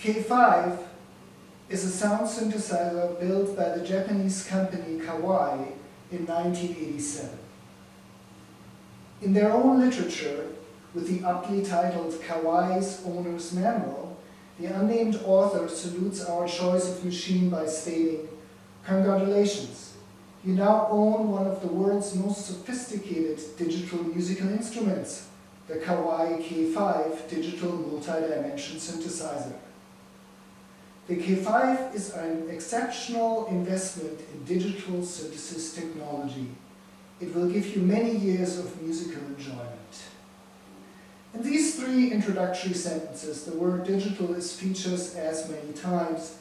K5 is a sound synthesizer built by the Japanese company Kawai in 1987. In their own literature, with the aptly titled Kawai's Owner's Manual, the unnamed author salutes our choice of machine by stating, "Congratulations, you now own one of the world's most sophisticated digital musical instruments, the Kawai K5 digital multi-dimension synthesizer." The K5 is an exceptional investment in digital synthesis technology. It will give you many years of musical enjoyment. In these three introductory sentences, the word digital is featured as many times,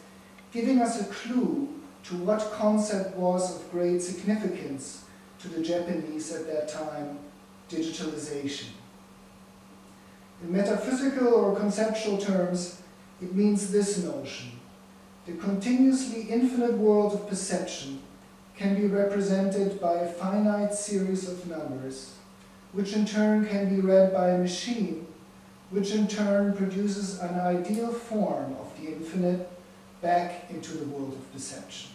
giving us a clue to what concept was of great significance to the Japanese at that time, digitalization. In metaphysical or conceptual terms, it means this notion: the continuously infinite world of perception can be represented by a finite series of numbers, which in turn can be read by a machine, which in turn produces an ideal form of the infinite back into the world of perception.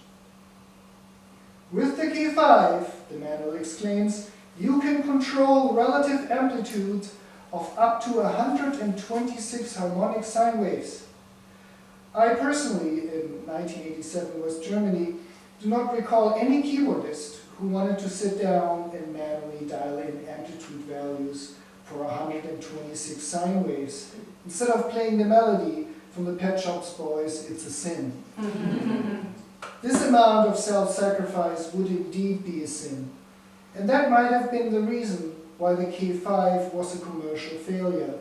With the K5, the manual explains, you can control relative amplitude of up to 126 harmonic sine waves. I personally, in 1987 West Germany, do not recall any keyboardist who wanted to sit down and manually dial in amplitude values for 126 sine waves, instead of playing the melody from the Pet Shop Boys' It's a Sin. This amount of self-sacrifice would indeed be a sin, and that might have been the reason why the K5 was a commercial failure,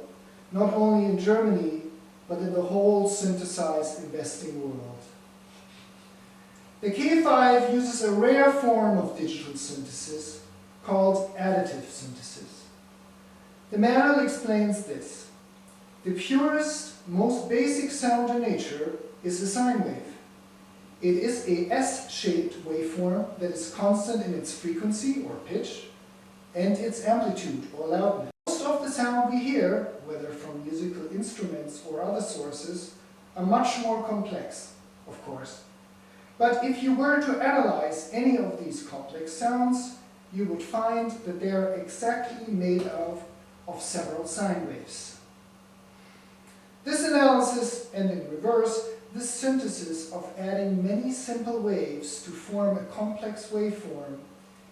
not only in Germany, but in the whole synthesized investing world. The K5 uses a rare form of digital synthesis called additive synthesis. The manual explains this. The purest, most basic sound in nature is a sine wave. It is a S-shaped waveform that is constant in its frequency or pitch and its amplitude or loudness. Most of the sound we hear, whether from musical instruments or other sources, are much more complex, of course. But if you were to analyze any of these complex sounds, you would find that they are exactly made of several sine waves. This analysis, and in reverse, this synthesis of adding many simple waves to form a complex waveform,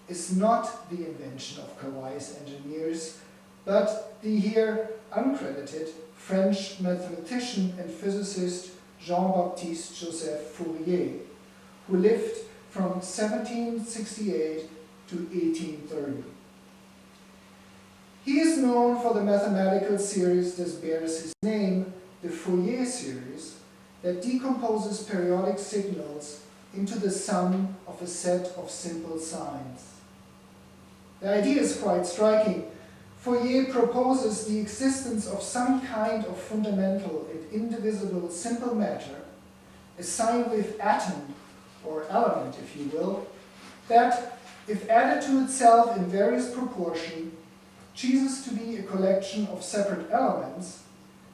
is not the invention of Kawai's engineers, but the here uncredited French mathematician and physicist Jean-Baptiste Joseph Fourier, who lived from 1768 to 1830. He is known for the mathematical series that bears his name, the Fourier series, that decomposes periodic signals into the sum of a set of simple signs. The idea is quite striking. Fourier proposes the existence of some kind of fundamental and indivisible simple matter, a sine wave atom, or element, if you will, that, if added to itself in various proportion, ceases to be a collection of separate elements,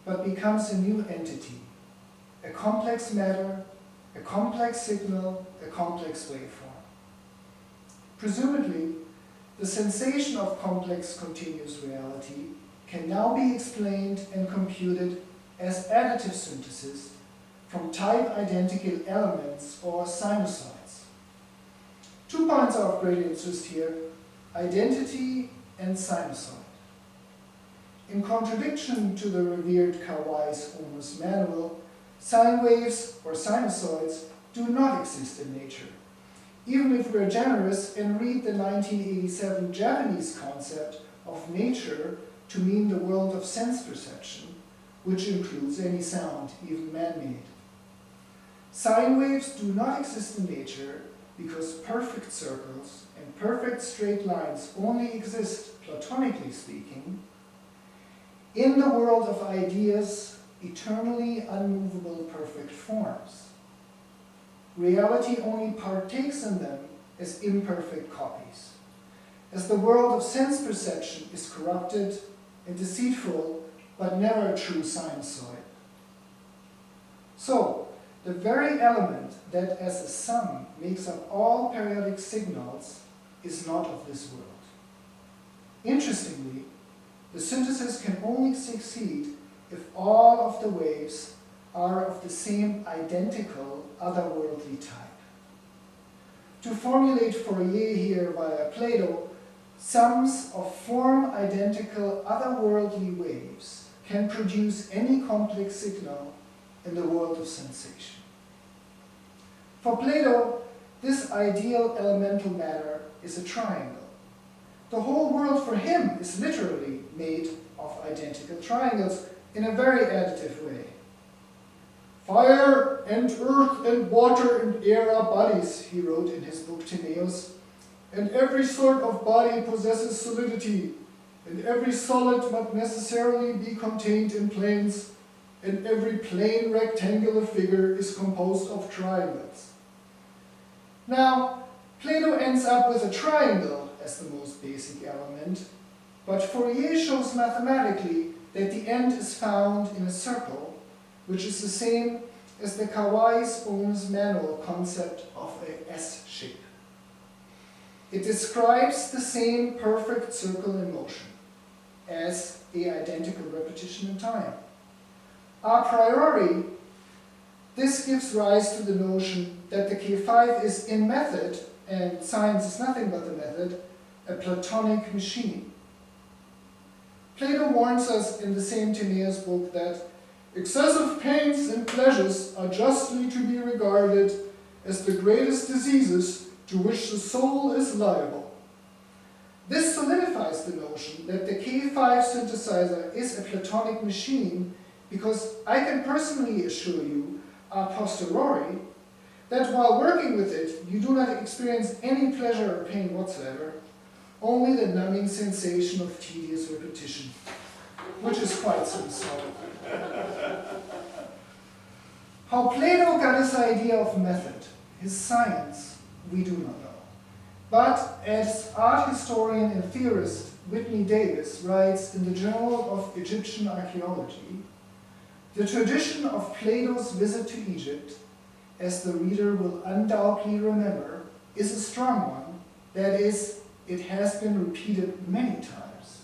but becomes a new entity, a complex matter, a complex signal, a complex waveform. Presumably, the sensation of complex continuous reality can now be explained and computed as additive synthesis from type-identical elements or sinusoids. 2 points are of great interest here, identity and sinusoid. In contradiction to the revered Kawai's Owner's Manual, sine waves or sinusoids do not exist in nature, even if we're generous and read the 1987 Japanese concept of nature to mean the world of sense perception, which includes any sound, even man-made. Sine waves do not exist in nature because perfect circles and perfect straight lines only exist, platonically speaking, in the world of ideas, eternally unmovable perfect forms. Reality only partakes in them as imperfect copies. As the world of sense perception is corrupted and deceitful, but never a true sinusoid. So, the very element that as a sum makes up all periodic signals is not of this world. Interestingly, the synthesis can only succeed if all of the waves are of the same identical otherworldly type. To formulate Fourier here via Plato, sums of form-identical otherworldly waves can produce any complex signal in the world of sensation. For Plato, this ideal elemental matter is a triangle. The whole world for him is literally made of identical triangles in a very additive way. Fire and earth and water and air are bodies, he wrote in his book Timaeus, and every sort of body possesses solidity, and every solid must necessarily be contained in planes, and every plane rectangular figure is composed of triangles. Now, Plato ends up with a triangle as the most basic element, but Fourier shows mathematically that the end is found in a circle, which is the same as the Kawai's Ohm's manual concept of a S-shape. It describes the same perfect circle in motion as the identical repetition in time. A priori, this gives rise to the notion that the K5 is in method, and science is nothing but the method, a Platonic machine. Plato warns us in the same Timaeus book that excessive pains and pleasures are justly to be regarded as the greatest diseases to which the soul is liable. This solidifies the notion that the K5 synthesizer is a Platonic machine because I can personally assure you, a posteriori, that while working with it, you do not experience any pleasure or pain whatsoever, only the numbing sensation of tedious repetition, which is quite sincere. How Plato got his idea of method, his science, we do not know. But as art historian and theorist Whitney Davis writes in the Journal of Egyptian Archaeology, the tradition of Plato's visit to Egypt, as the reader will undoubtedly remember, is a strong one. That is, it has been repeated many times.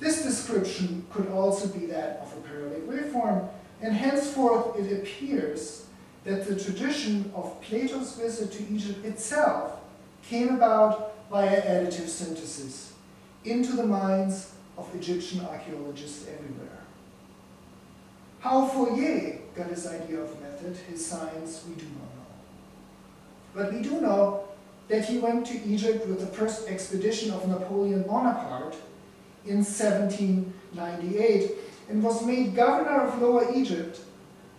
This description could also be that of a periodic waveform, and henceforth it appears that the tradition of Plato's visit to Egypt itself came about via additive synthesis into the minds of Egyptian archaeologists everywhere. How Fourier got his idea of method, his science, we do not know. But we do know that he went to Egypt with the first expedition of Napoleon Bonaparte in 1798 and was made governor of Lower Egypt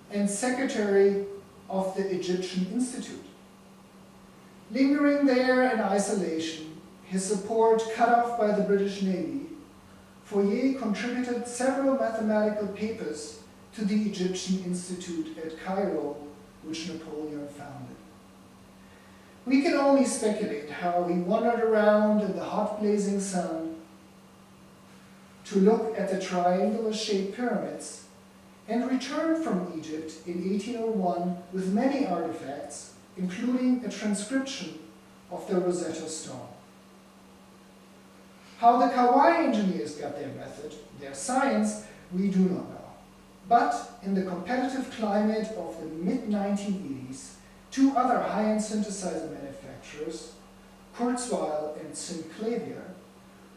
and secretary of the Egyptian Institute. Lingering there in isolation, his support cut off by the British Navy, Fourier contributed several mathematical papers to the Egyptian Institute at Cairo, which Napoleon founded. We can only speculate how he wandered around in the hot blazing sun to look at the triangular-shaped pyramids and returned from Egypt in 1801 with many artifacts, including a transcription of the Rosetta Stone. How the Kawai engineers got their method, their science, we do not know. But in the competitive climate of the mid-1980s, two other high-end synthesizer manufacturers, Kurzweil and Synclavier,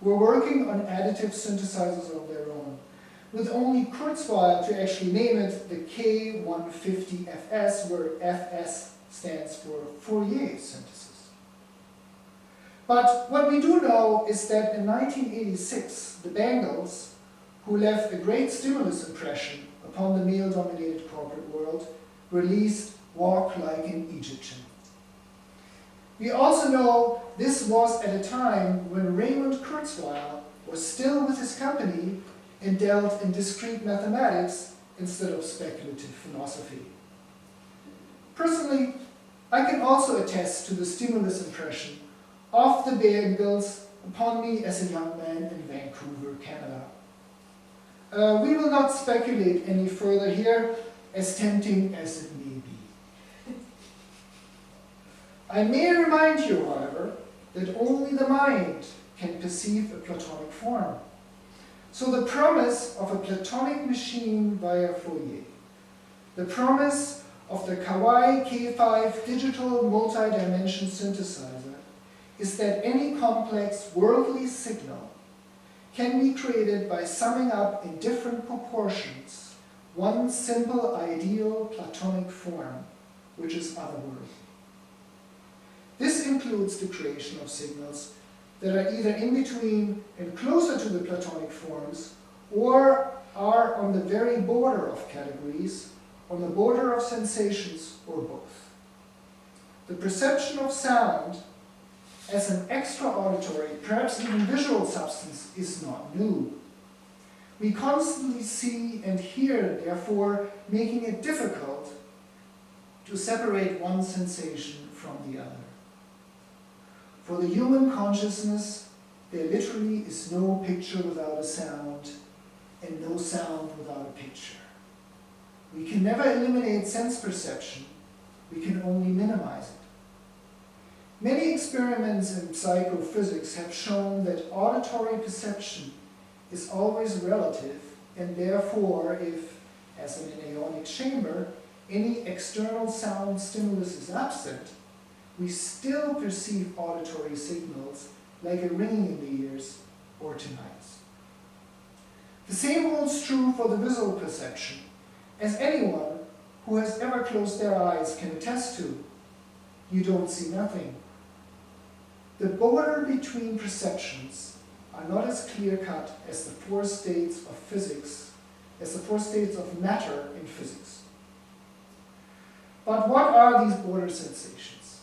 were working on additive synthesizers of their own, with only Kurzweil to actually name it the K150FS, where FS stands for Fourier synthesis. But what we do know is that in 1986, the Bangles, who left a great stimulus impression upon the male-dominated corporate world, released Walk Like an Egyptian. We also know this was at a time when Raymond Kurzweil was still with his company and dealt in discrete mathematics instead of speculative philosophy. Personally, I can also attest to the stimulus impression of the Bangles upon me as a young man in Vancouver, Canada. We will not speculate any further here, as tempting as it may be. I may remind you, however, that only the mind can perceive a Platonic form. So the promise of a Platonic machine via Fourier, the promise of the Kawai K5 digital multi-dimension synthesizer, is that any complex worldly signal can be created by summing up in different proportions one simple ideal Platonic form, which is otherworldly. This includes the creation of signals that are either in between and closer to the Platonic forms, or are on the very border of categories, on the border of sensations, or both. The perception of sound as an extra auditory, perhaps even visual substance is not new. We constantly see and hear, therefore, making it difficult to separate one sensation from the other. For the human consciousness, there literally is no picture without a sound, and no sound without a picture. We can never eliminate sense perception, we can only minimize it. Many experiments in psychophysics have shown that auditory perception is always relative, and therefore, if, as in an aeonic chamber, any external sound stimulus is absent, we still perceive auditory signals like a ringing in the ears or tinnitus. The same holds true for the visual perception, as anyone who has ever closed their eyes can attest to. You don't see nothing. The border between perceptions are not as clear-cut as the four states of physics, as the four states of matter in physics. But what are these border sensations?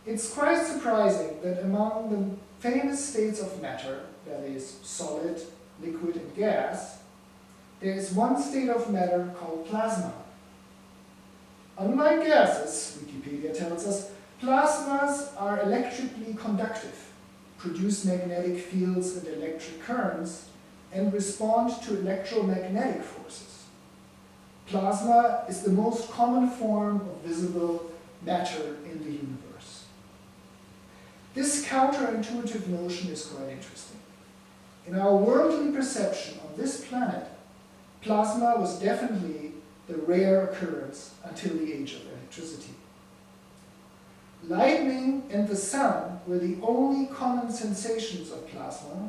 It's quite surprising that among the famous states of matter, that is, solid, liquid, and gas, there is one state of matter called plasma. Unlike gases, Wikipedia tells us, plasmas are electrically conductive, produce magnetic fields and electric currents, and respond to electromagnetic forces. Plasma is the most common form of visible matter in the universe. This counterintuitive notion is quite interesting. In our worldly perception on this planet, plasma was definitely the rare occurrence until the age of electricity. Lightning and the sun were the only common sensations of plasma,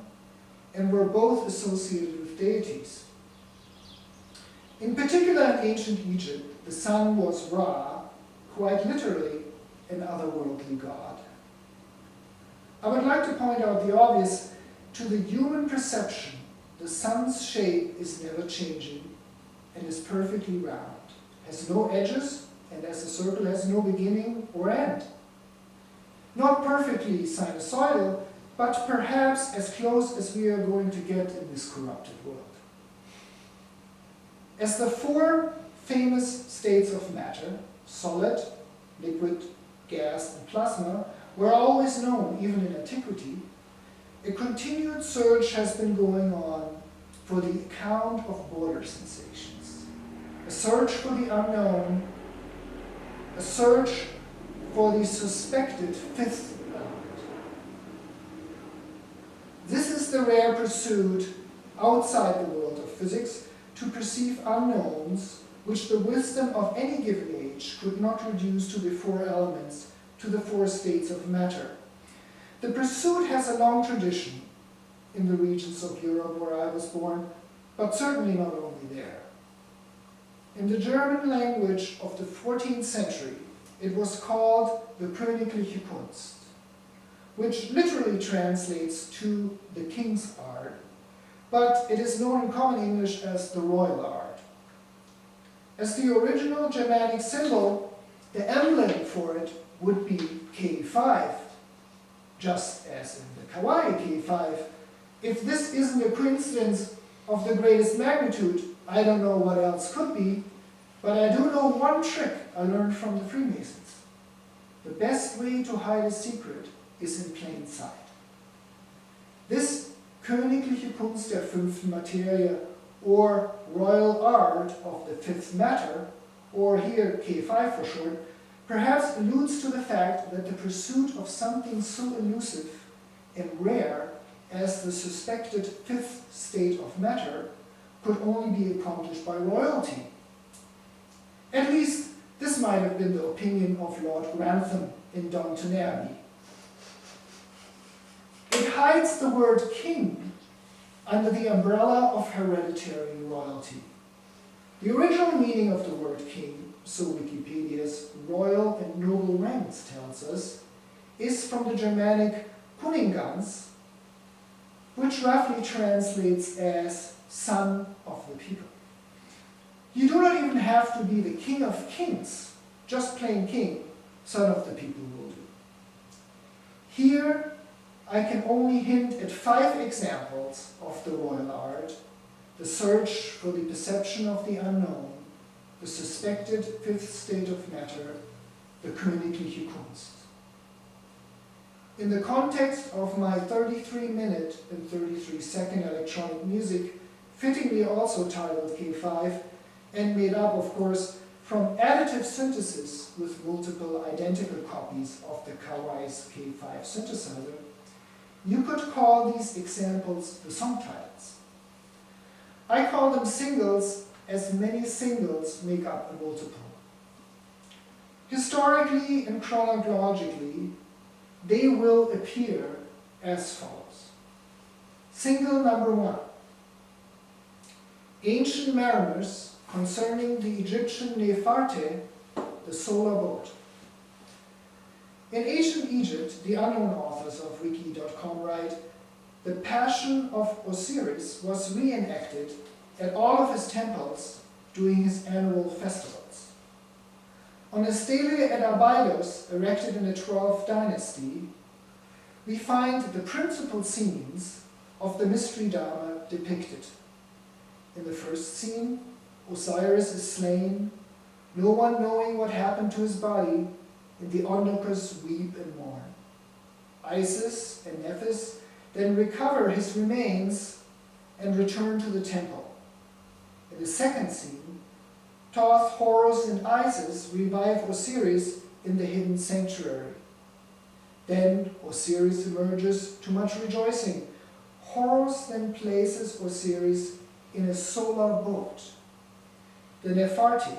and were both associated with deities. In particular, in ancient Egypt, the sun was Ra, quite literally an otherworldly god. I would like to point out the obvious. To the human perception, the sun's shape is never changing and is perfectly round, has no edges, and as a circle has no beginning or end. Not perfectly sinusoidal, but perhaps as close as we are going to get in this corrupted world. As the four famous states of matter, solid, liquid, gas, and plasma, were always known, even in antiquity, a continued search has been going on for the account of border sensations. A search for the unknown, a search for the suspected fifth element. This is the rare pursuit outside the world of physics to perceive unknowns which the wisdom of any given age could not reduce to the four elements, to the four states of matter. The pursuit has a long tradition in the regions of Europe where I was born, but certainly not only there. In the German language of the 14th century, it was called the Königliche Kunst, which literally translates to the king's art, but it is known in common English as the royal art. As the original Germanic symbol, the emblem for it would be K5, just as in the Kawai K5. If this isn't a coincidence of the greatest magnitude, I don't know what else could be, but I do know one trick I learned from the Freemasons. The best way to hide a secret is in plain sight. This Königliche Kunst der fünften Materie, or royal art of the fifth matter, or here K5 for short, perhaps alludes to the fact that the pursuit of something so elusive and rare as the suspected fifth state of matter could only be accomplished by royalty. At least, this might have been the opinion of Lord Grantham in Downton Abbey. It hides the word king under the umbrella of hereditary royalty. The original meaning of the word king, so Wikipedia's royal and noble ranks tells us, is from the Germanic Kuningans, which roughly translates as son of the people. You do not even have to be the king of kings, just plain king, son of the people will do. Here, I can only hint at 5 examples of the royal art: the search for the perception of the unknown, the suspected fifth state of matter, the königliche Kunst. In the context of my 33-minute and 33-second electronic music, fittingly also titled K5, and made up, of course, from additive synthesis with multiple identical copies of the Kawai's K5 synthesizer, you could call these examples the song titles. I call them singles, as many singles make up a multiple. Historically and chronologically, they will appear as follows. Single number 1. Ancient Mariners concerning the Egyptian Nefertiti, the solar boat. In ancient Egypt, the unknown authors of wiki.com write, the Passion of Osiris was reenacted at all of his temples during his annual festivals. On a stele at Abydos, erected in the 12th dynasty, we find the principal scenes of the mystery drama depicted. In the first scene, Osiris is slain, no one knowing what happened to his body, and the onlookers weep and mourn. Isis and Nephthys then recover his remains and return to the temple. In the second scene, Thoth, Horus, and Isis revive Osiris in the hidden sanctuary. Then Osiris emerges to much rejoicing. Horus then places Osiris in a solar boat, the Nefertiti,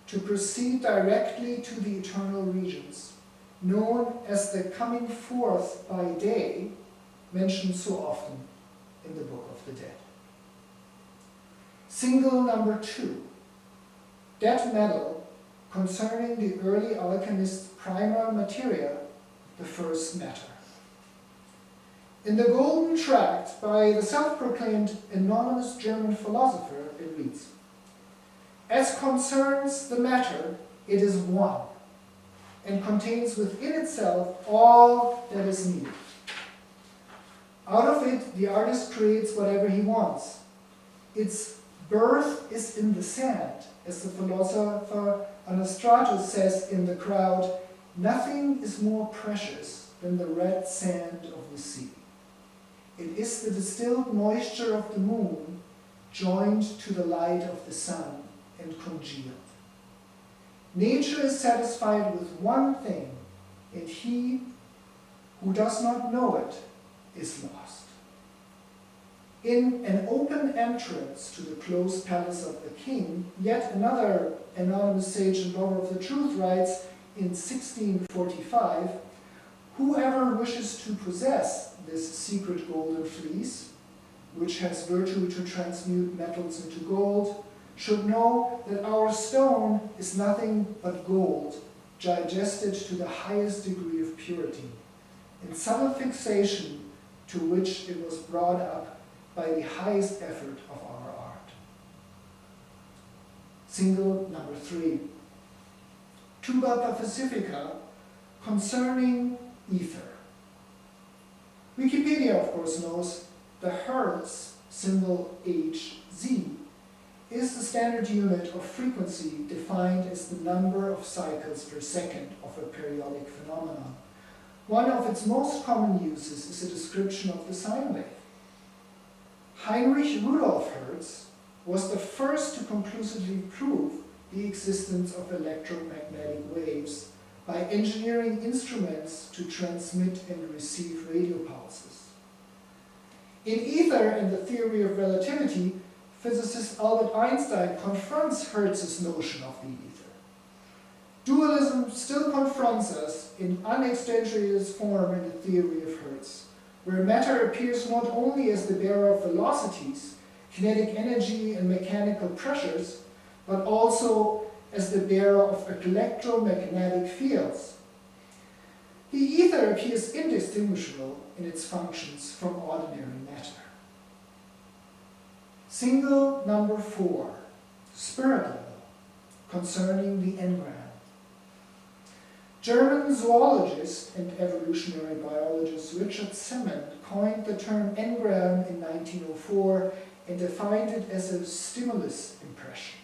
to proceed directly to the eternal regions, known as the coming forth by day, mentioned so often in the Book of the Dead. Single number 2. Dead metal concerning the early alchemist's primer materia, the first matter. In the Golden Tract by the self-proclaimed anonymous German philosopher, it reads, as concerns the matter, it is one, and contains within itself all that is needed. Out of it, the artist creates whatever he wants. Its birth is in the sand, as the philosopher Anastratus says in The Crowd, nothing is more precious than the red sand of the sea. It is the distilled moisture of the moon joined to the light of the sun and congealed. Nature is satisfied with one thing, and he who does not know it is lost. In An Open Entrance to the Closed Palace of the King, yet another anonymous sage and lover of the truth writes in 1645, whoever wishes to possess this secret golden fleece, which has virtue to transmute metals into gold, should know that our stone is nothing but gold, digested to the highest degree of purity, in subtle fixation to which it was brought up by the highest effort of our art. Single number 3. Tuba Pacifica concerning ether. Wikipedia, of course, knows the Hertz, symbol Hz, is the standard unit of frequency defined as the number of cycles per second of a periodic phenomenon. One of its most common uses is a description of the sine wave. Heinrich Rudolf Hertz was the first to conclusively prove the existence of electromagnetic waves by engineering instruments to transmit and receive radio pulses. In Ether and the Theory of Relativity, physicist Albert Einstein confronts Hertz's notion of the ether. Dualism still confronts us in unextensuated form in the theory of Hertz, where matter appears not only as the bearer of velocities, kinetic energy, and mechanical pressures, but also as the bearer of electromagnetic fields. The ether appears indistinguishable in its functions from ordinary matter. Single number 4, spirit level, concerning the engram. German zoologist and evolutionary biologist Richard Semon coined the term engram in 1904 and defined it as a stimulus impression.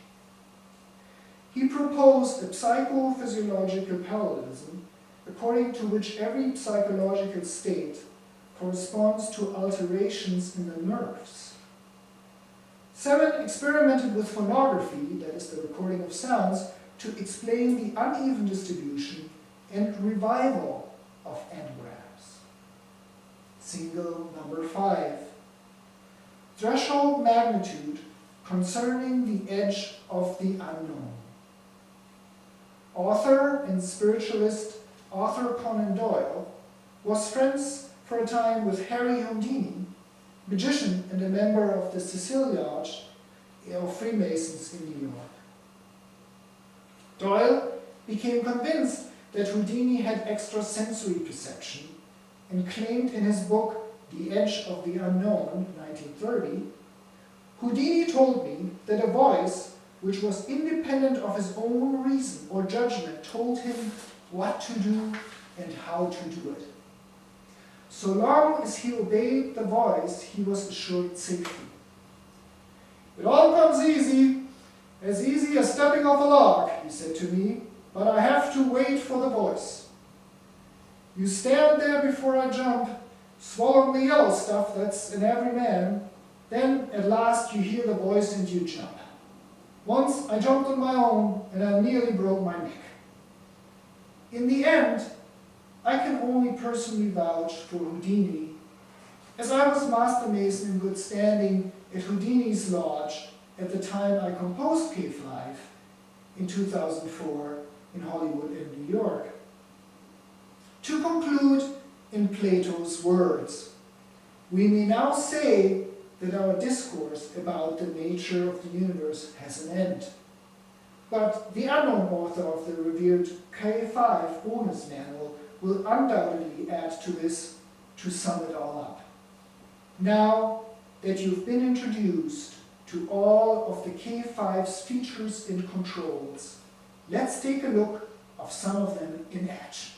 He proposed a psychophysiological parallelism according to which every psychological state corresponds to alterations in the nerves. Semon experimented with phonography, that is the recording of sounds, to explain the uneven distribution and revival of engrams. Single number 5. Threshold magnitude concerning the edge of the unknown. Author and spiritualist Arthur Conan Doyle was friends for a time with Harry Houdini, magician and a member of the Cecil Lodge of Freemasons in New York. Doyle became convinced that Houdini had extrasensory perception and claimed in his book The Edge of the Unknown, 1930, Houdini told me that a voice which was independent of his own reason or judgment told him what to do and how to do it. So long as he obeyed the voice, he was assured safety. It all comes easy as stepping off a log, he said to me, but I have to wait for the voice. You stand there before I jump, swallowing the yellow stuff that's in every man, then at last you hear the voice and you jump. Once I jumped on my own and I nearly broke my neck. In the end, I can only personally vouch for Houdini, as I was master mason in good standing at Houdini's lodge at the time I composed Cave Life in 2004 in Hollywood and New York. To conclude in Plato's words, we may now say that our discourse about the nature of the universe has an end. But the unknown author of the revered K5 bonus manual will undoubtedly add to this to sum it all up. Now that you've been introduced to all of the K5's features and controls, let's take a look of some of them in action.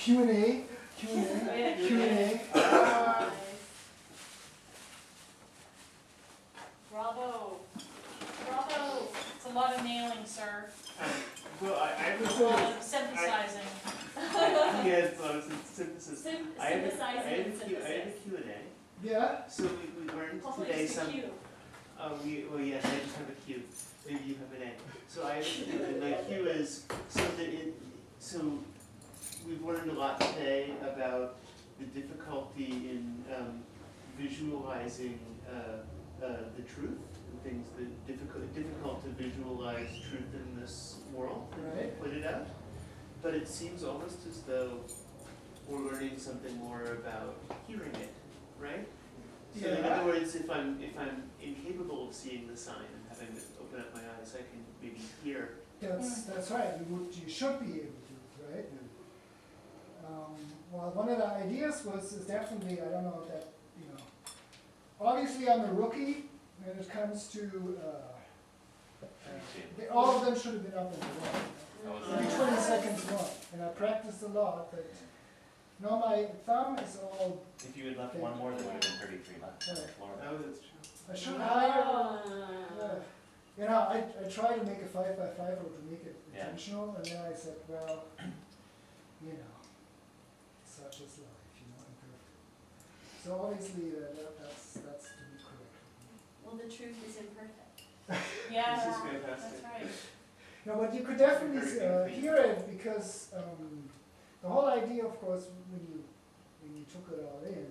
Q&A, Q&A. Bravo. Bravo. It's a lot of nailing, sir. Well, I have A lot of synthesizing. yeah, it's a lot of synthesis. I have a Synthesizing. Q&A. Yeah, So we learned Hopefully today it's a some. Q. Well, yes, I just have a Q. Maybe you have an A. So I have a Q, and my Q is so we've learned a lot today about the difficulty in visualizing the truth and things that difficult to visualize truth in this world. Right. Put it out, but it seems almost as though we're learning something more about hearing it, right? So in Yeah. other words, if I'm incapable of seeing the sign and having to open up my eyes, I can maybe hear. that's right. You should be able to, right? Well, one of the ideas is definitely, I don't know that, obviously I'm a rookie when it comes to, all of them should have been up in the wall. Every 20 seconds one, and I practiced a lot, but my thumb is all, If you had left one more, there would have been 33 left on the floor. Oh, that's true. I should hire, I try to make a 5x5 or to make it Yeah. intentional, and then I said, well, such is life, imperfect. So obviously that's to be correct. Well, the truth is imperfect. Yeah, This is fantastic. that's right. No, but you could definitely Very good. hear it because the whole idea, of course, when you took it all in,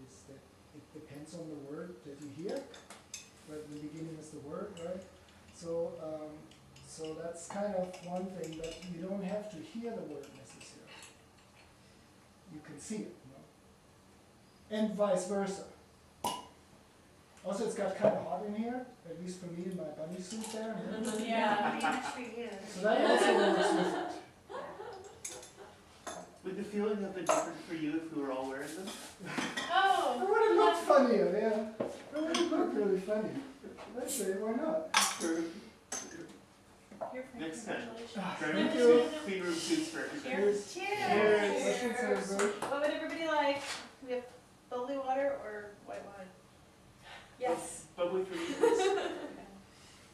is that it depends on the word that you hear. Right, the beginning is the word, right? So that's kind of one thing, but you don't have to hear the word necessarily. You can see it, and vice versa. Also, it's got kind of hot in here, at least for me in my bunny suit there. Yeah. Pretty much for you. So that also works with it. Would the feeling have been different for you if we were all wearing them? It Oh. would have looked funnier, yeah. It would have looked really funny. Let's say, why not? Here for Next time. congratulations. Try Thank to you. clean room suits for everybody. Cheers. Cheers. What would everybody like? We have bubbly water or white wine? Yes. Bubbly for me, please.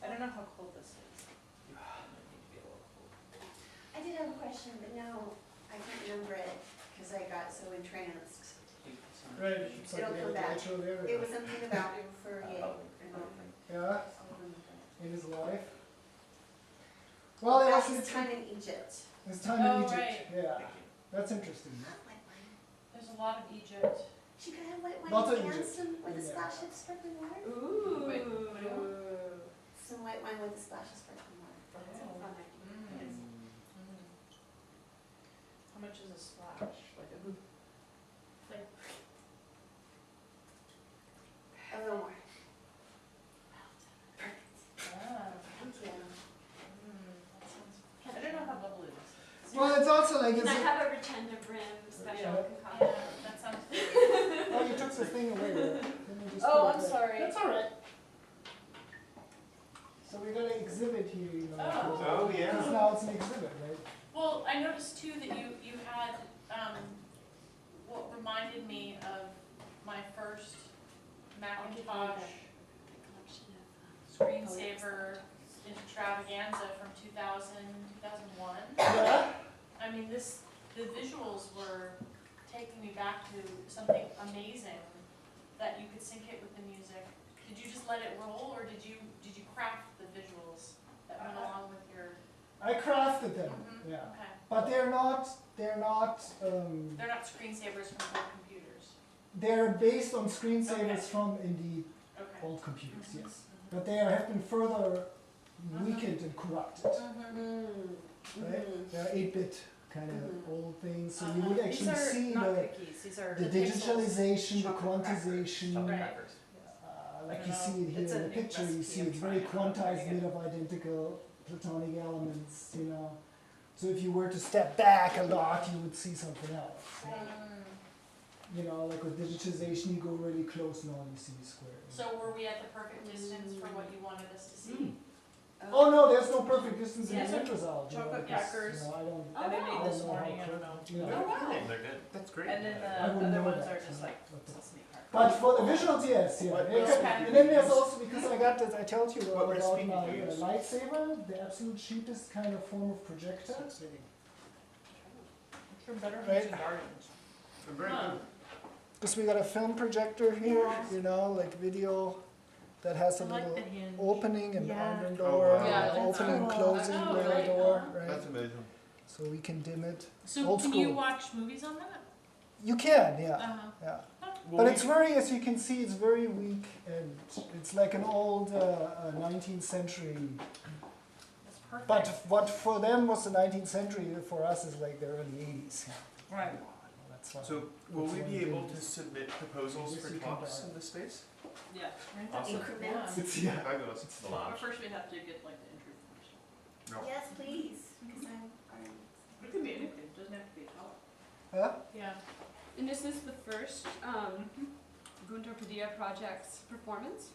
I don't know how cold this is. I did have a question, but now I can't remember it because I got so entranced. Right, it's like It'll we come have back. natural there. It was something about Fourier. Yeah, in his life. Well, it About was his time in Egypt. his time in Oh, Egypt. right. Yeah, that's interesting. Not white wine. There's a lot of Egypt. She could have white wine Not in and Egypt. some with a Yeah. splash of sparkling water. Ooh. Some white wine with a splash of sparkling water. That's Oh. a fun idea. Yes. How much is a splash? Like a Like, A little more. ah. Thank you. That sounds. I don't know how bubbly this is. Well, it's also like, Can I it's, have a Rotunda Brim special Yeah. concoction? Yeah, that sounds. oh, you took the thing away there. Then you just Oh, put it I'm back. sorry. That's all right. So we're gonna exhibit here, Oh. Oh, yeah. Because now it's an exhibit, right? Well, I noticed too that you had what reminded me of my first Macintosh screensaver extravaganza from 2001. Yeah. I mean, the visuals were taking me back to something amazing that you could sync it with the music. Did you just let it roll, or did you craft the visuals that went along with your? I crafted them, Mhm, yeah. Okay. But they're not, They're not screensavers from old computers. they're based on screensavers Okay. from indeed Okay. old computers, Mhm, yes. But they have been further weakened and corrupted, right? They're 8-bit kind of old things, so you would These actually are see not the cookies. These are digitalization, the Chocolate crackers. quantization, Chocolate Right. crackers. like I you don't see it know. It's here in a the new picture, you recipe see I'm it's very trying out. quantized, made of identical platonic elements, So if you were to step back a lot, you would see something else. Mm. Like with digitization, you go really close, now you see square. So were we at the perfect distance for what you wanted us to see? Oh Oh no, there's no perfect distance in Yeah. the ultrasound. you know, Chocolate because, crackers. You know, I don't. And they made I this don't know how morning, I don't know. perfect, you know. No kidding, they're good. That's great. And then I the wouldn't other know ones that, are just so, like but- sesame crackers. But for the visuals, yes, yeah. What- Yeah, what okay. speed And then did you there's use? also, because I got this, I told you What about recipe did my you use? lightsaber, the absolute cheapest kind of form of projector. For better Right. homes and gardens. Very Huh. good. Because we got a film projector here, you know, like video that has a I like little the hand. opening and Yeah. iron Oh, door, wow. and Yeah, that's opening and cool. closing Oh, the right. door, That's right? amazing. So we can dim it. So Old can you school. watch movies on that? You can, yeah, Uh-huh. yeah. Well, But it's very, as you can see, it's very weak, and it's like an old 19th century. That's perfect. But what for them was the 19th century, for us is like the early 80s. Right. That's why. So will we That's be one able thing. to submit proposals Yes, for you can talks buy. in this space? Yeah. Awesome. Increments. It's, yeah. Fabulous. It's the But launch. first we have to get like the entry forms. No. Yes, please, because I'm. It can be anything, it doesn't have to be a tower. Huh? Yeah. And is this the first Gunter Padilla Project's performance?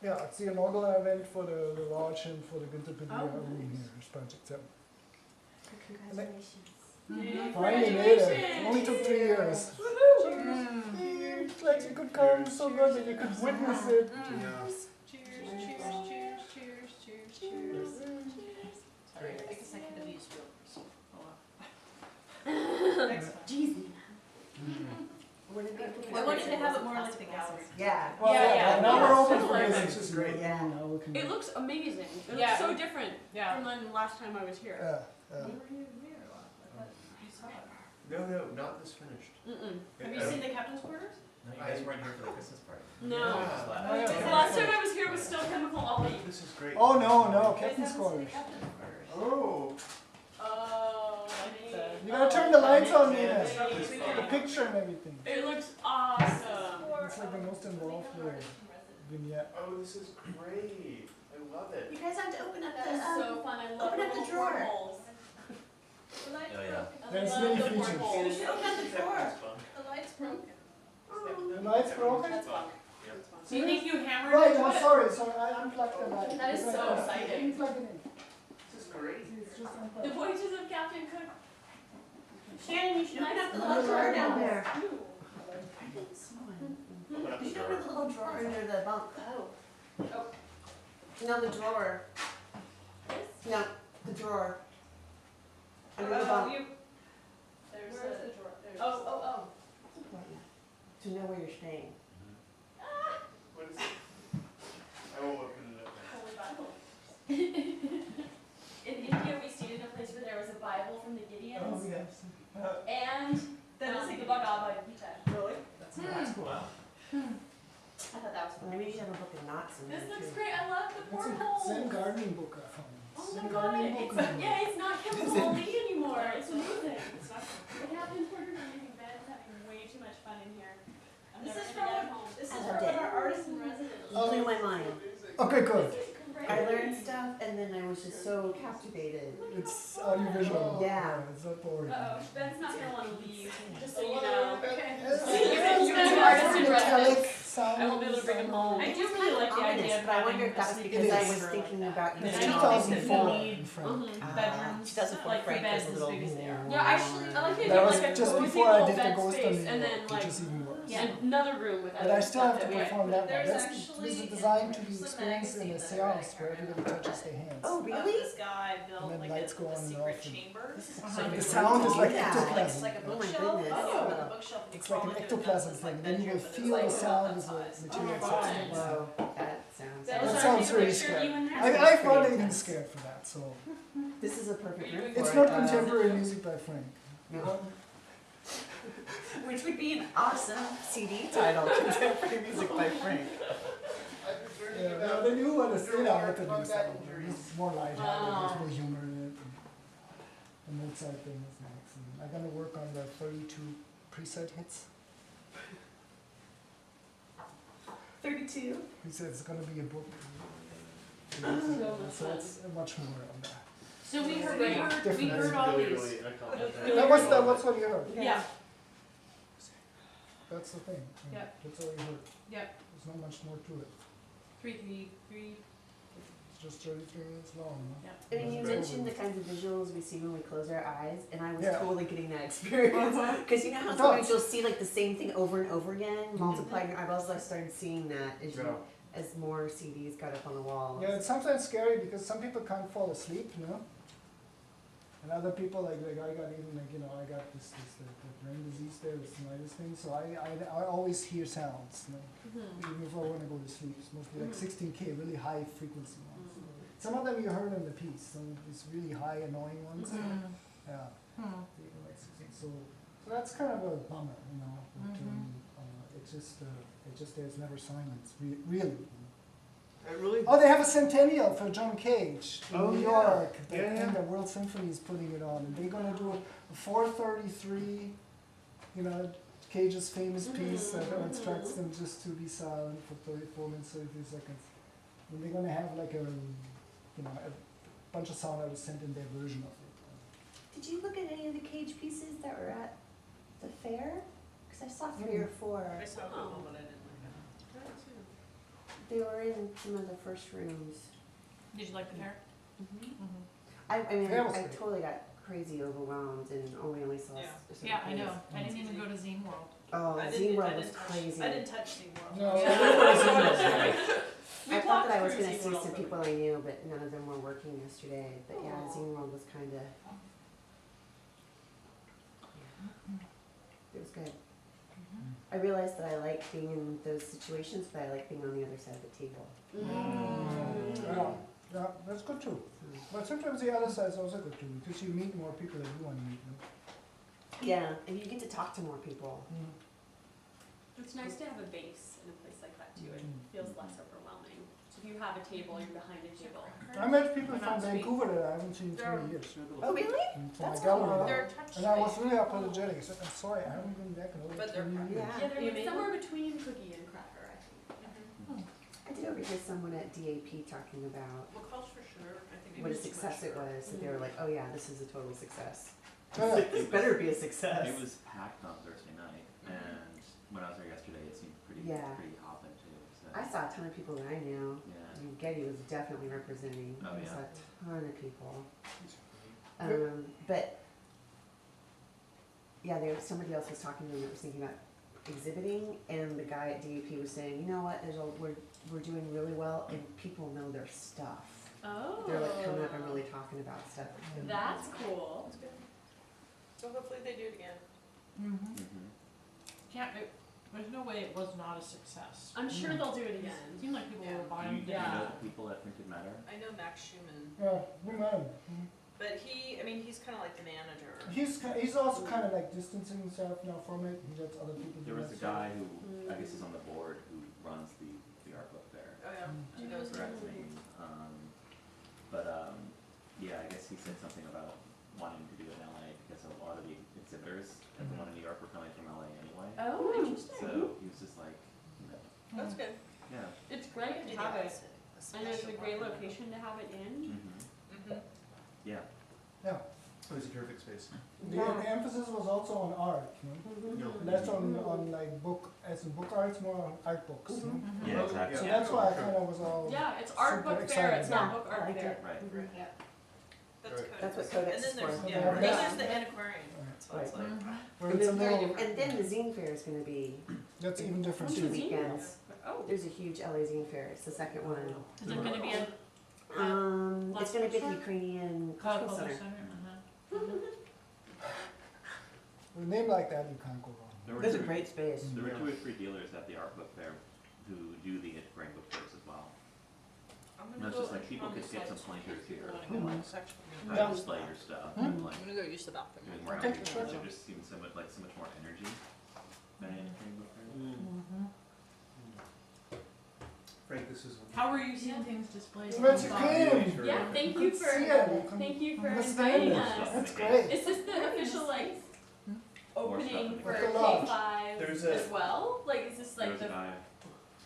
Yeah, it's the inaugural event for the lodge and for the Günther Padilla Oh, Room nice. Here's project. So Congratulations. finally made it. It only took 3 years. It's like you could come so good that you could witness it. Yeah. Cheers, cheers, cheers, cheers, cheers, cheers. Sorry, I guess I could have used yours. Oh well. Next time. Jeezy. I wanted to have it more like the gallery. Yeah. Well, Yeah, yeah, now yeah. we're open for Perfect. business. This is great. Yeah. Now we can. It looks amazing. It Yeah. looks so different Yeah. from when last time I was here. Yeah, yeah. When were you here? I thought you saw it. No, not this finished. Mm-mm. Have you seen the captain's quarters? No, you guys weren't here for the Christmas party. No. Yeah. Oh, yeah. The last time I was here was still Chemical Ollie. This is great. Oh no, no, You guys Captain's haven't seen quarters. the captain's quarters? Oh. Oh, You gotta turn the lights on, Yeah, Nina. it's The picture and everything. It looks awesome. It's like the most involved vignette. Oh, this is great. I love You it. guys have to open up the, That is so fun. I love open the up the little drawer. portholes. Oh, yeah. There's I love many the features. portholes. you should open up the drawer. The light's broken. The light's broken? That's fun. Yeah. Do you think you hammered Right, into I'm it? sorry, I unplugged the light. That is It's like so that. exciting. Plug it in. This is great. It's just The unplugged. voices of Captain Cook. Shannon, you should open up the Nice. little drawer down there. Open up You the should door. open the little drawer under the bunk. Oh. No, the drawer. No, the drawer. Under the Oh, bunk. you. There's Where is a- the drawer? there's- Oh. To know where you're staying. What is it? I will open it up. Holy Bible. In India, we stayed in a place where there was a Bible from the Oh, Gideons yes. and That is the Bhagavad Gita. Really? That's cool. Wow. I thought that was fun. Maybe you have a book of knots in there This too. looks great. I love the That's a portholes. Zen gardening book I found. Oh Zen my god, gardening book. it's, yeah, it's not Chemical Ollie anymore. It's amazing. What happened to Porter Dominican Ben's having way too much fun in here. I'm This never is gonna get from- home. This is I from loved it. our artist in residence. Blew my mind. Okay, good. This is great. I learned stuff and then I was just so captivated. It's audiovisual. Yeah. It's not boring. Uh-oh, Ben's not gonna wanna leave, just so you know. Okay. You guys are artists in Metallic residence. sound. I won't be able to bring him home. I do really like the idea Ominous, of but I wonder having if that was a because It I is. was thinking about But It's I using don't think 2004 that we in need France. bedrooms, 2004 like for Frank beds was a as little big as they are. Yeah, actually, I like the idea That of was like a just cozy before I little did the bed ghost space on and then which like is even worse. Yeah. another room with But other I still have stuff to that we perform that one. There's This actually is in designed to be some experienced in magazine a that seance I where read everybody touches their hands. Oh, really? This guy built And then like lights go a on and secret off and- chamber. The Like sound is like Yeah. ectoplasm. like a Oh my bookshelf. goodness. Oh, with a bookshelf. and you It's like crawl an into it, ectoplasm it's thing. like Then you will bedroom, but it's feel like the about sound that as size. the material Oh, starts fun. to move. Whoa, that sounds. That That was sounds our really picture of scary. you and I her. found it even scared for that, so. This is a perfect room for It's it. not contemporary music by Frank. No. Which would be an awesome CD title, Contemporary Music by Frank. Yeah, no, the new one is still out with the new sound. It's more lighthearted, there's more humor in it. The Mozart thing is nice. And I'm gonna work on the 32 preset hits. 32. He said it's gonna be a book. So it's much more on that. So we heard Different. all Really, these. really accomplished. That's what you heard. Yeah, That's the thing. Yep. That's all you heard. Yep. There's not much more to it. three. just 33 minutes long. No? Yeah. I mean, you mentioned the kinds of visuals we see when we close our eyes, and I was Yeah. totally getting that experience. Because you know how It sometimes does. you'll see like the same thing over and over again, multiplied in your eyeballs. I started seeing that as Yeah. as more CDs got up on the wall. Yeah, it's sometimes scary because some people can't fall asleep, you know? And other people, like I got even, like, you know, I got this the brain disease there, this tinnitus thing, so I always hear sounds, you know? Even if I want to go to sleep, it's mostly like 16K, really high frequency ones. Some of them you heard in the piece, some of these really high annoying ones. Yeah. Even like 16, so that's kind of a bummer, you know? But, it just there's never silence, really. Really? Oh, they have a centennial for John Cage in Oh, New yeah. York. Yeah. The World Symphony is putting it on, and they're gonna do a 4:33. You know, Cage's famous piece that instructs them just to be silent for 34 minutes 33 seconds. And they're gonna have like a bunch of sound that was sent in their version of it. Did you look at any of the Cage pieces that were at the fair? Because I saw 3 or 4. I saw that one, but I didn't like that. They were in some of the first rooms. Did you like the fair? I mean, Fair was I great. totally got crazy overwhelmed and only saw. Yeah. certain Yeah, I things. know. I didn't even go to Zine World. Oh, I Zine didn't- World I was didn't touch- crazy. I didn't touch SeaWorld. No, I thought that I was through gonna see SeaWorld, some but- people I knew, but none of them were working yesterday. But yeah, Aw. Zine World was kind of. It was good. I realized that I like being in those situations, but I like being on the other side of the table. Yeah, that's good too. But sometimes the other side is also good too, because you meet more people that you want to meet. Yeah, and you get to talk to more people. It's nice to have a base in a place like that too. It Mhm. feels less overwhelming. So if you have a table, you're behind a table. I met people We're from not speaking. Vancouver that I haven't seen in 20 years. Oh, really? From That's my gallery cool. there. They're touch And I was screen. really apologetic. I said, I'm sorry, I haven't been back in over But they're 20 years. Yeah. Yeah, they're You like made somewhere between cookie and cracker, I think. I did overhear someone at DAP talking about Well, Culture for sure, I think. what a success it was. That they were like, oh yeah, this is a total success. Yeah. This better be a success. It was packed on Thursday night, and when I was there yesterday, it seemed pretty Yeah. pretty hopping too. So, I saw a ton of people that I knew. I yeah. mean, Getty was definitely representing. Oh, I yeah. saw a ton of people. But yeah, there somebody else was talking to me that was thinking about exhibiting, and the guy at DAP was saying, you know what, we're doing really well, and people know their stuff. Oh. They're like coming up and really talking about stuff. That's cool. So hopefully they do it again. Mm-hmm. There's no way it was not a success. I'm sure they'll do it again. It seemed like people Yeah. were Do buying. you know the people at Printed Matter? I know Max Schumann, Yeah, we met him. but he's kind of like the manager. He's also kind of like distancing himself now from it. He lets other people do There was that a stuff. guy who I guess is on the board who runs the art book fair. Oh, yeah, she I knows forgot her. his name. Yeah, I guess he said something about wanting to do it in LA because a lot of the exhibitors at the one in New York were coming from LA anyway. Oh, interesting. So he was just like, That's good. yeah. It's great to have it. And it's a great location to have it in. Mm-hmm. Mm-hmm. Yeah. It was a terrific space. The emphasis was also on art, you know? Less on like book, as in book arts, more on art books. You know? Yeah, exactly. So Yeah. that's why I kind of was all. Yeah, it's art Super book fair, excited. it's not Yeah, book I art liked fair. it. Right. Yeah. That's Right. kind That's of. what Codex And then is there's, for. yeah, Yeah. and then there's the antiquarian, so it's Right. like. Where And it's a then, little, and then the zine fair is gonna be that's even different two too. weekends. Oh. There's a huge LA zine fair. It's the second one. Is there gonna be a It's gonna be at the Last Ukrainian cultural Cultural center? Center. With a name like that, you can't go wrong. There were There's a two- great space. There were 2 or 3 dealers at the art book fair who do the antiquarian book fairs as well. I'm And it's just like people could get some pointers here, Mhm. how Yeah. to display your stuff, Mhm. and like I'm gonna go use the bathroom. doing more Okay, outreach, sure. there just seems so much more energy than antiquarian book fairs. Frank, this is. How were you seeing things displayed? But you inside? came. Yeah, thank You you could for, see it. You can thank you for understand inviting it. us. That's great. Is this the official like opening for With the K lodge. five There's a- as well? Like is this There like was a the guy,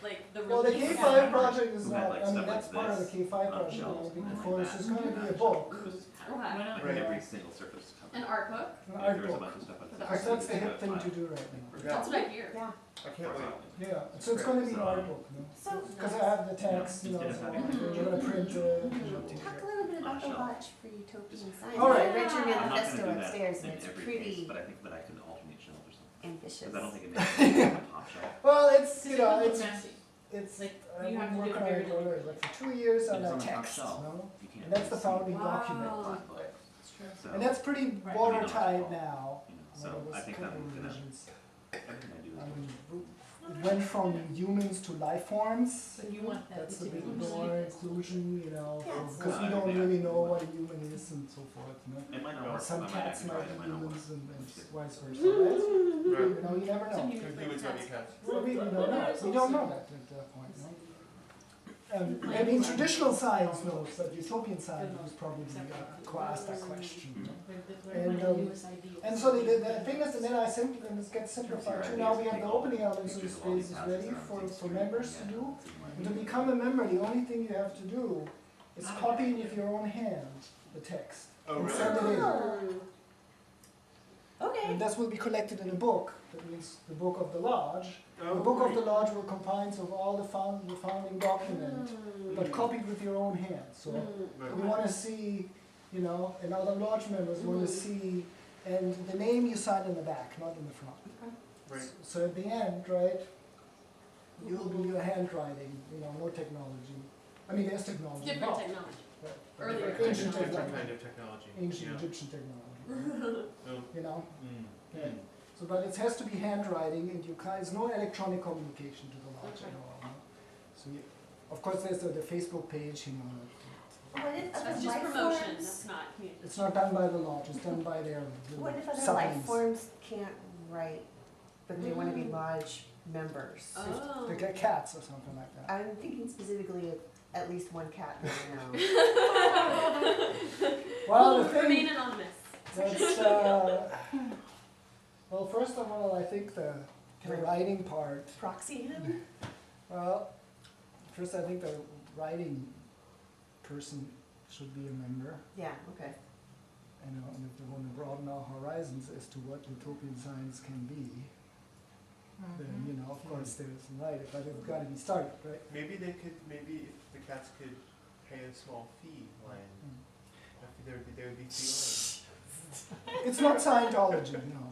like the Well, the release. K5 project is Who had, not, like, I mean, stuff that's like part of the this K5 on project, shelves, because something like there's that. gonna be a book. It was Okay. Right. every single surface. An art book? An Like, art there was a book. bunch of stuff on For the the Because art that's the hip thing to do right now. That's what I hear. Yeah. I can't wait. Yeah, so it's gonna be an art book, So, because I have the text, you know, Instead of having so we're gonna print talk a little bit about the Lodge for Utopian Science. All right. I read your I'm not gonna manifesto do that upstairs, and in it's every pretty case, but I think that I can alternate shelf or something. ambitious. Because I don't think it makes sense to top shelf. Well, it's, Does you it know, look it's, messy? it's, Like, I've you have been to do working it on very it already, like for 2 years on If it's that on the top text, shelf, no? you can't And that's the really see founding Wow. document. black book. It's true. So, And that's pretty Right. watertight now. you know, Well, so there was I think a that couple I'm gonna, revisions. everything I do is. I mean, it went from humans to life forms. But you want that That's to the be big more inclusion, you know, Yes. because we Yeah, don't yeah. really know what a human is and so forth, you know. It might not work. Some I might cats actually might try it, it be might not work. humans and Which is- vice versa, right? You know, you never Some know. humans like cats. Well, we don't know. We don't know that at that point, no? I mean, traditional science knows, but utopian science was probably asked that question. You know? And so the thing is, and then I simply, and it gets simplified too. Now we have the opening elements of the space is ready for members to do. And to become a member, the only thing you have to do is copy with your own hand the text Oh, and really? send it in. Oh. Okay. And this will be collected in a book. That means the book of the lodge. Oh, The book of great. the lodge will comprise of all the founding document, but copied with your own hand. So Right. we want to see, you know, and other lodge members want to see, and the name you sign in the back, not in the front. Right. So at the end, right, you'll be your handwriting, you know, no technology. I mean, there's technology Different involved, technology. but Earlier ancient Different technology, kind of technology. ancient Yeah. Egyptian technology, Oh. you know. Mm. Yeah. So, but it has to be handwriting, and you can't. There's no electronic communication to the lodge at all. No? So, of course, there's the Facebook page, you know. What if other That's just life promotion, forms? that's not communication. It's not done by the lodge. It's done by their What if other signs. life forms can't write, but they want to be lodge members? Oh. They get cats or something like that. I'm thinking specifically of at least one cat right now. Well, the Remain thing anonymous. that's well, first of all, I think the writing part. Proxy him? Well, first I think the writing person should be a member. Yeah, okay. You know, and if they want to broaden our horizons as to what utopian science can be, then, you know, of course there's right, but it's got to be started, right? Maybe they could, maybe if the cats could pay a small fee, Lion, there would be fee It's not Scientology, no,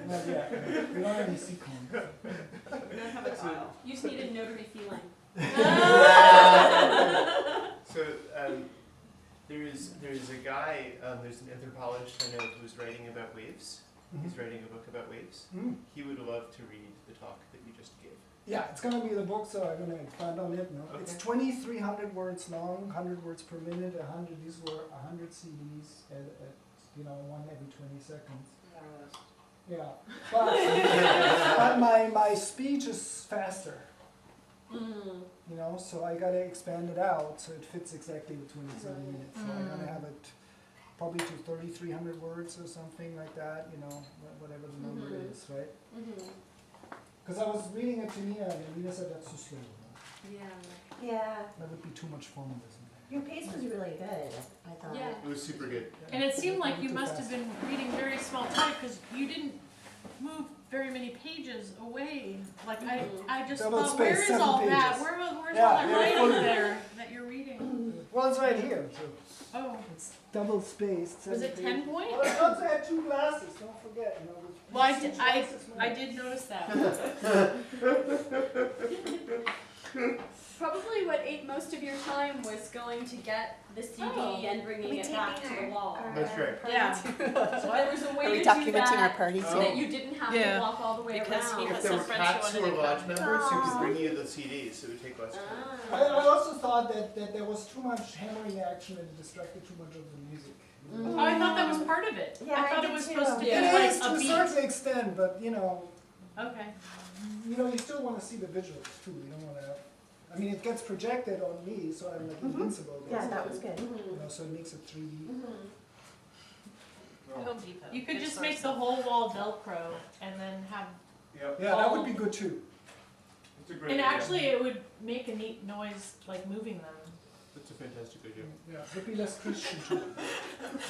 not yet. We don't have any sequence. We don't have a file. You just need a notary feeling. So there's a guy, there's an anthropologist I know who's writing about waves. He's writing a book about waves. Mm. He would love to read the talk that you just gave. Yeah, it's going to be the book, so I'm going to expand on it. No, it's Okay. 2,300 words long, 100 words per minute. 100. These were 100 CDs, at you know, one every 20 seconds. Yeah, but my speech is faster. You know, so I gotta expand it out so it fits exactly the 27 minutes. So I'm gonna have it probably to 3,300 words or something like that. You know, whatever the number is, right? Because I was reading it to Nina, and Nina said that's too slow. No? Yeah. Yeah. That would be too much formalism. Your pace was really good, I thought. Yeah. It was super good. And it seemed like you Too must have fast. been reading very small type, because you didn't move very many pages away. Like, I just Double thought, where space, is 7 all that? pages. Where's Yeah, all that you're writing fully- there that you're reading? Well, it's right here. So Oh, it's double spaced. was 7 it 10 point? Well, I also had 2 glasses. Don't forget. You know, with Well, I six did- glasses, no. I did notice that. Probably what ate most of your time was going to get the CD Oh. and bringing it back to the wall. That's right. Yeah. So there was a way Are we to do documenting our that party Oh. so too? that you didn't have Yeah. to walk all the way Because he around. was If there were some friends cats who who were wanted to lodge come. members who Aw. could bring you the CDs, so it would take less time. I also thought that there was too much hammering action and it distracted too much of the music. Oh, I thought that was part of it. Yeah, I I thought did it was too. supposed to be It like is to a a beat. certain extent, but you know, Okay. you still want to see the visuals too. You don't want to. I mean, it gets projected on me, so I'm like invincible. Yeah, basically. that was good. You know, so it makes it 3D. Home Depot. You could Good just source. make the whole wall Velcro and then have, Yep. Yeah, that would be good too. It's a great And idea. actually, it would make a neat noise, like moving them. It's a fantastic idea. Yeah, would be less Christian too.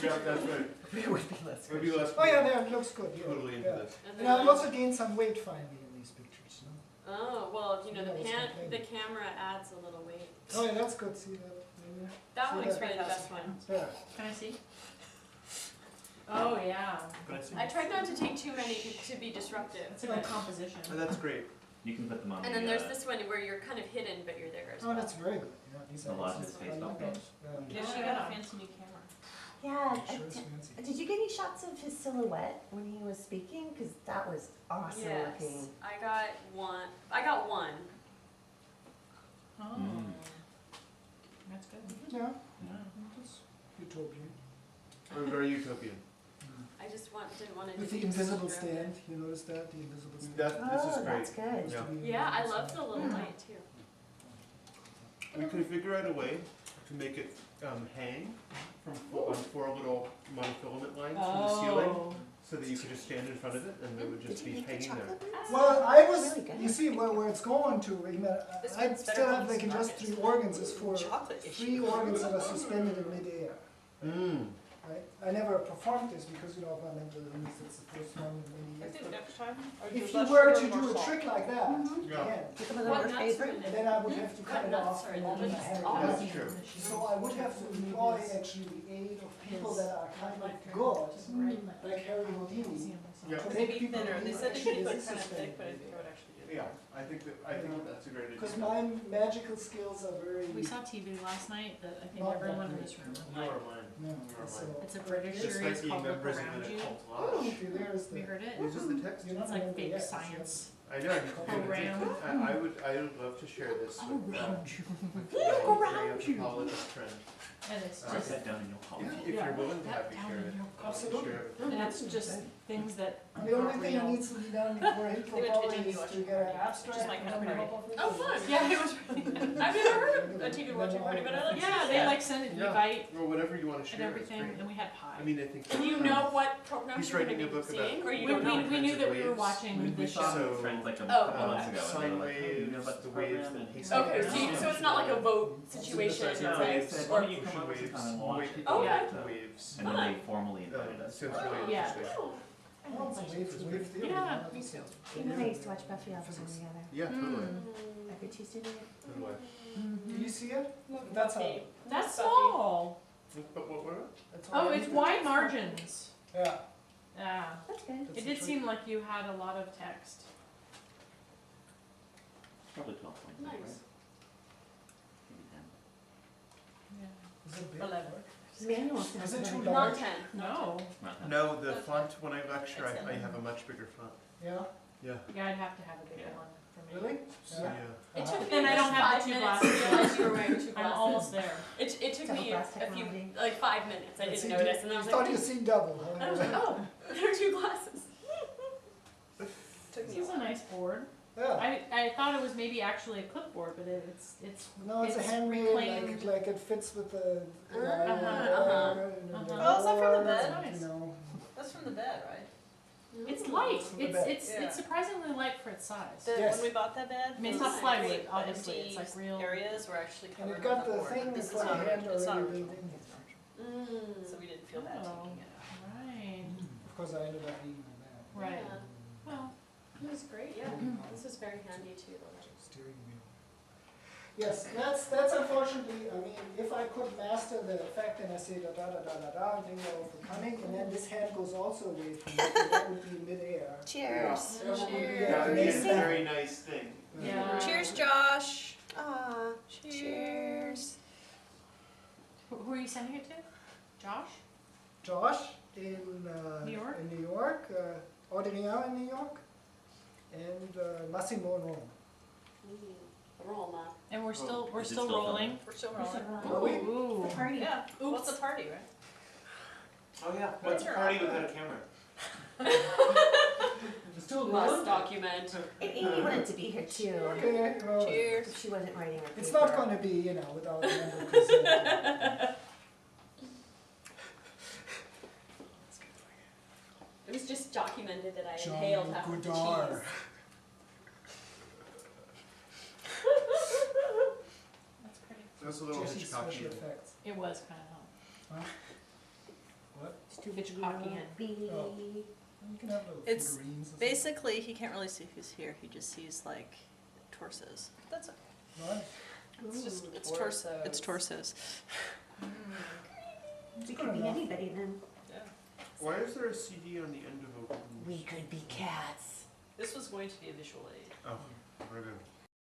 Yeah, that's right. It would be less. It would be less. Oh yeah, there, it looks good, yeah. Totally into Yeah. this. And I've also gained some weight finally in these pictures, no? Oh, well, you know, Yeah, it's the complaining. camera adds a little weight. Oh yeah, that's good, see that, maybe, That See one that? looks really the best one. yeah. Can I see? Oh, yeah. Can I see? I tried not to take too many to be disruptive. It's a good composition. Oh, that's great. You can put them on And the, then there's this one where you're kind of hidden, but you're there as Oh, well. that's very good, yeah, these A are. lot of excellent. his I like Facebook those, yeah. Yeah, she got a fancy new camera. Yeah. Sure is fancy. Did you get any shots of his silhouette when he was speaking? Because that was awesome Yes, looking. I got one. I got one. Oh. Mm. That's good. Yeah, Yeah. it's utopian. Or very utopian. I just didn't want it to With be the invisible too stand, you notice that, the invisible stand? This is Oh, great. that's good. Used to be Yeah, I invisible love the stand. little light too. We could figure out a way to make it hang on 4 little monofilament lines from the ceiling, so that you could just stand in front of it and it would Did just you be make the hanging there. chocolate ones? Well, I was, Really good. you see, where it's going to, I mean, This I one's better still than have like the just nuggets. 3 organs, is for Chocolate 3 organs that are suspended in midair. Mm. Right? I never performed this because, you know, of my mental illness, it's the first one in many I years. think But next time. or if just you less were sugar to and more do a salt. trick like that, Yeah. again, Pick them with What your nuts favorite. are in it? then I would have to cut What it nuts off are and in it? then I Just had all it. of That's true. So I would have to employ actually the aid of people that are kind of good, like Harry Houdini, Yeah. to Maybe make people thinner, they believe said they actually could put this kind is of thick, but I suspended. think it would actually do. Yeah, I think that's a great idea. Because my magical skills are very, We saw TV last night that I think Not everyone that in this room would Nor like. mine. no, Nor so. mine. It's a British Just series like being called Look members of Around an You. occult Oh, lodge. okay, there's We the. heard it? Is this the text? You're not It's like remember big yet, science. I know. Around. I would love to share this with Look around you. anthropologist friend. And it's write just, that down in your column. If you're willing to have me down share in it. your Absolutely. Share it. and it's just things that The only aren't thing that real. needs to be done before anthropology is to get an abstract. Just like and then Harry. come up with Oh, it. fun. Yeah, it was really I've never heard of a TV And watching then party, all but I the like things. Yeah, they like send it, you Yeah. bite Or whatever you want to and share. everything, It's great. and we had pie. I mean, I think. Do you know what programs He's you're going writing to a book be about- seeing, or you We, don't know? we knew that we were waves. watching We the saw show. some So, friends like a Oh, couple months ago, and they Sine were like, hey, you know about waves, this the waves program? that he And- said. Okay, so it's not like a vote situation, it's No, No, like, they said, or, why don't you come over sometime and watch it? people Okay. like the waves. And then they formally invited us. Sounds really Yeah. interesting. Oh, it's a wave theory. Yeah, you know, me it's- too. Even I used to watch Buffy all the time together. Yeah, totally. Every Tuesday night. Totally. Do you see it? That's how. That's Buffy. small. But what were That's how Oh, I it's did it. wide margins. Yeah. Yeah. That's good. That's It the did trick. seem like you had a lot of text. Probably 12 points. Nice. Right? Maybe 10. Yeah. Is it big? 11. Manual Is sounds it really too good. large? Not 10. No, Not 10. No, the font, when I lecture, It's I have a much bigger font. Yeah, Yeah. yeah, I'd have to have a bigger one for me. really? So, Yeah. yeah. It took me Then I don't just have the 5 two minutes glasses. to realize you were wearing 2 I'm glasses. almost there. It took Double me glass a few, technology. like 5 minutes, I Let's didn't see, notice, and I was you thought like, you seen double. I was like, oh, there are 2 glasses. Took This me a is a while. nice board. Yeah. I thought it was maybe actually a clipboard, but it's No, it's a it's handmade, reclaimed. like it fits with the. You know, Uh-huh, uh-huh. and the Oh, is that from the board, bed? and, you know. That's from the bed, right? it's light. From the It's bed. it's Yeah. it's surprisingly light for its size. Yes. When we bought that bed, I mean, it's those not plywood, empty obviously, it's like real- areas were actually And covered it got with the board. thing, This it's is like not, a hand it's not already original. built in. So we didn't feel bad Oh. taking it out. Right. Of course, I ended up eating that. Right. Yeah. Well, It was great, yeah. Mhm. This is very handy too. Steering wheel. Yes, that's unfortunately, I mean, if I could master the effect and I say da da da da da da, and then you're overcoming, and then this hand goes also away from it, and that would be midair. Cheers. That would be, Cheers. That would be a amazing. very nice thing. Yeah. Cheers, Josh. Aw, cheers. who are you sending it to? Josh? Josh in New York? in New York, Adrien in New York, and Massimo in Rome. Roma. And we're Is it still still rolling. We're still rolling. Are we? Ooh. Party. Yeah. What's Oops. a party, right? Oh, yeah. What's What's a your party offer? without a camera? Still Must rolling? document. And Amy wanted to be here too. Okay, well, Cheers. If she wasn't writing her paper. it's not going to be, you know, without a member consent. It was just documented that I John inhaled half of the Godard. cheese. was a little Jesse's special Hitchcockian. effects. It was kind of, Huh? What? It's too Hitchcockian. Oh. You can have little It's figurines and stuff. Basically, he can't really see who's here. He just sees like torsos. That's okay. What? It's just it's torso. It's torsos. We could be anybody then. Why is there a CD on the end of a wooden? We could be cats. This was going to be a visual aid. Oh, right in.